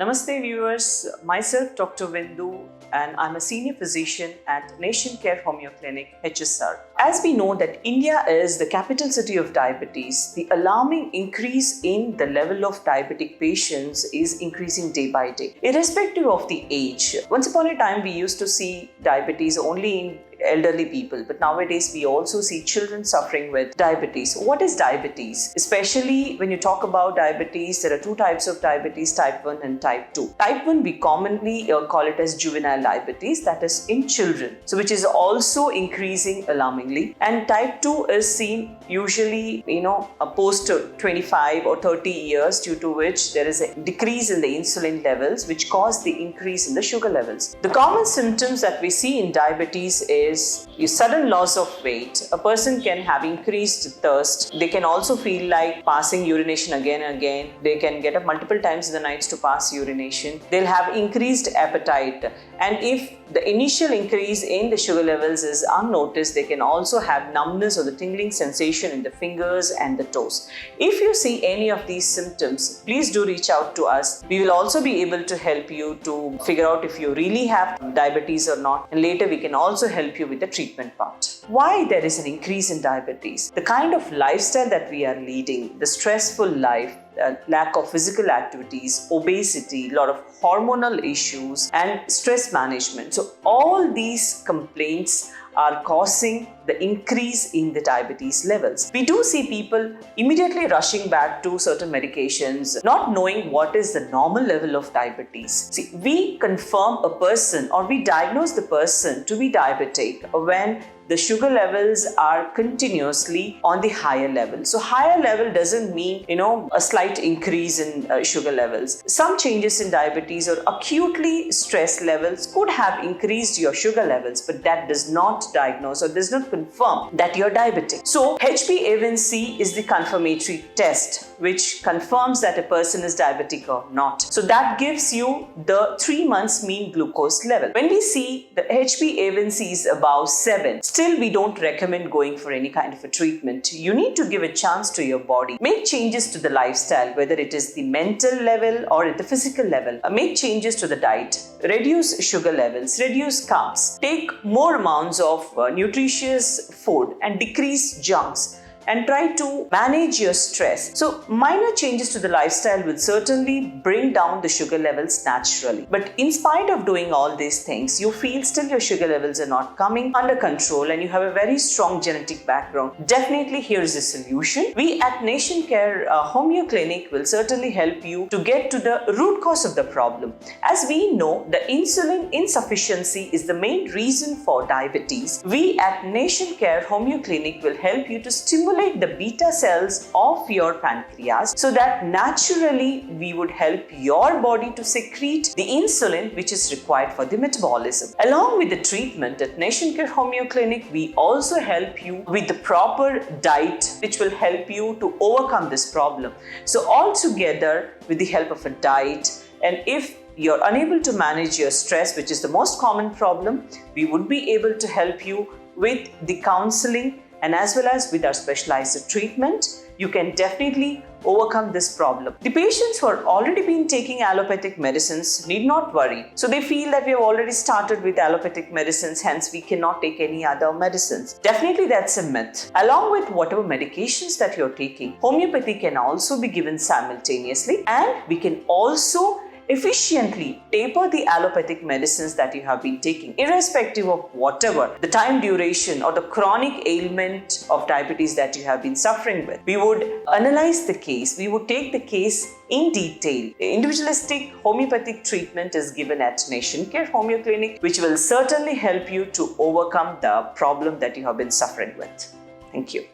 Namaste viewers, myself Dr. Vindoo and I'm a senior physician at Nation Care Homeo Clinic, HSR. As we know that India is the capital city of diabetes, the alarming increase in the level of diabetic patients is increasing day by day, irrespective of the age. Once upon a time, we used to see diabetes only in elderly people, but nowadays we also see children suffering with diabetes. What is diabetes? Especially when you talk about diabetes, there are two types of diabetes, type 1 and type 2. Type 1 we commonly call it as juvenile diabetes, that is in children, so which is also increasing alarmingly, and type 2 is seen usually post 25 or 30 years, due to which there is a decrease in the insulin levels which cause the increase in the sugar levels. The common symptoms that we see in diabetes is sudden loss of weight. A person can have increased thirst. They can also feel like passing urination again and again. They can get up multiple times in the nights to pass urination. They'll have increased appetite. And if the initial increase in the sugar levels is unnoticed, they can also have numbness or the tingling sensation in the fingers and the toes. If you see any of these symptoms, please do reach out to us. We will also be able to help you to figure out if you really have diabetes or not. And later we can also help you with the treatment part. Why there is an increase in diabetes? The kind of lifestyle that we are leading, the stressful life, lack of physical activities, obesity, a lot of hormonal issues and stress management. So all these complaints are causing the increase in the diabetes levels. We do see people immediately rushing back to certain medications, not knowing what is the normal level of diabetes. See, we confirm a person or we diagnose the person to be diabetic when the sugar levels are continuously on the higher level. So higher level doesn't mean, a slight increase in sugar levels. Some changes in diabetes or acutely stress levels could have increased your sugar levels, but that does not diagnose or does not confirm that you're diabetic. So HbA1c is the confirmatory test which confirms that a person is diabetic or not. So that gives you the 3 months mean glucose level. When we see the HbA1c is above 7, still we don't recommend going for any kind of a treatment. You need to give a chance to your body. Make changes to the lifestyle, whether it is the mental level or at the physical level. Make changes to the diet. Reduce sugar levels, reduce carbs. Take more amounts of nutritious food and decrease junks. And try to manage your stress. So minor changes to the lifestyle will certainly bring down the sugar levels naturally. But in spite of doing all these things, you feel still your sugar levels are not coming under control and you have a very strong genetic background. Definitely here is a solution. We at Nation Care Homeo Clinic will certainly help you to get to the root cause of the problem. As we know, the insulin insufficiency is the main reason for diabetes. We at Nation Care Homeo Clinic will help you to stimulate the beta cells of your pancreas so that naturally we would help your body to secrete the insulin which is required for the metabolism. Along with the treatment at Nation Care Homeo Clinic, we also help you with the proper diet which will help you to overcome this problem. So all together with the help of a diet, and if you're unable to manage your stress, which is the most common problem, we would be able to help you with the counseling and as well as with our specialized treatment. You can definitely overcome this problem. The patients who are already been taking allopathic medicines need not worry. So they feel that we have already started with allopathic medicines, hence we cannot take any other medicines. Definitely that's a myth. Along with whatever medications that you're taking, homeopathy can also be given simultaneously, and we can also efficiently taper the allopathic medicines that you have been taking, irrespective of whatever the time duration or the chronic ailment of diabetes that you have been suffering with. We would analyze the case, we would take the case in detail. Individualistic homeopathic treatment is given at Nation Care Homeo Clinic, which will certainly help you to overcome the problem that you have been suffering with. Thank you.